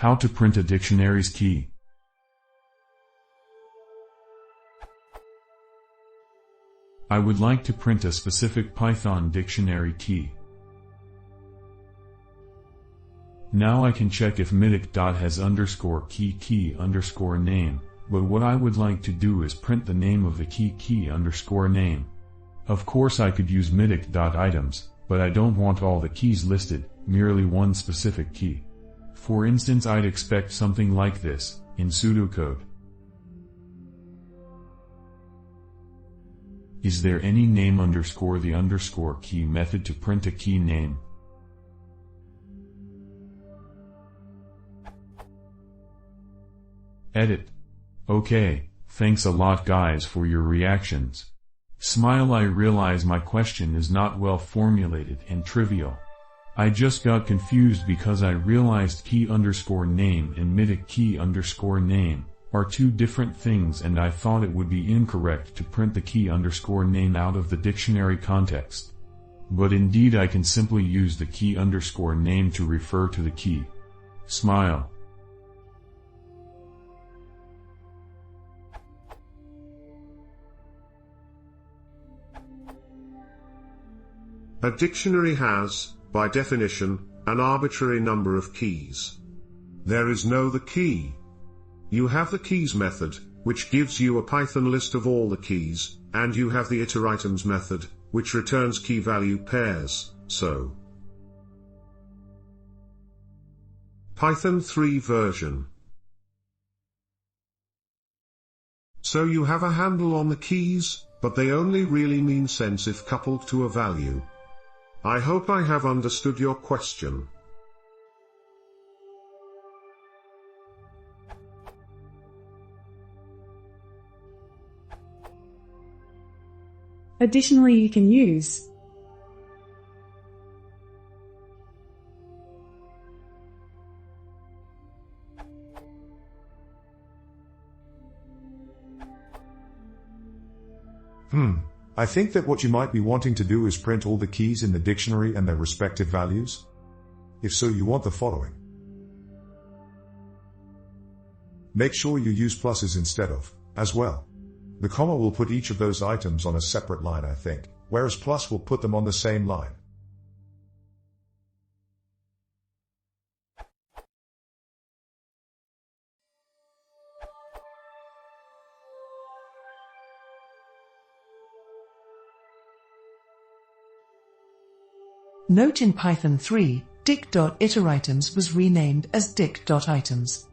How to print a dictionary's key. I would like to print a specific Python dictionary key. Now I can check if mitic.has _key_name, but what I would like to do is print the name of the key_name. Of course I could use mitic.items, but I don't want all the keys listed, merely one specific key. For instance, I'd expect something like this, in pseudocode. Is there any name _the _key method to print a key name? Edit. Okay, thanks a lot guys for your reactions. Smile. I realize my question is not well formulated and trivial. I just got confused because I realized key_name and mitic key_name are two different things, and I thought it would be incorrect to print the key_name out of the dictionary context. But indeed I can simply use the key_name to refer to the key. Smile. A dictionary has, by definition, an arbitrary number of keys. There is no the key. You have the keys method, which gives you a Python list of all the keys, and you have the iteritems method, which returns key value pairs, so. Python 3 version. So you have a handle on the keys, but they only really mean sense if coupled to a value. I hope I have understood your question. Additionally, you can use I think that what you might be wanting to do is print all the keys in the dictionary and their respective values. If so, you want the following. Make sure you use pluses instead of as well. The comma will put each of those items on a separate line, I think, whereas plus will put them on the same line. Note: in Python 3, dict.iteritems was renamed as dict.items.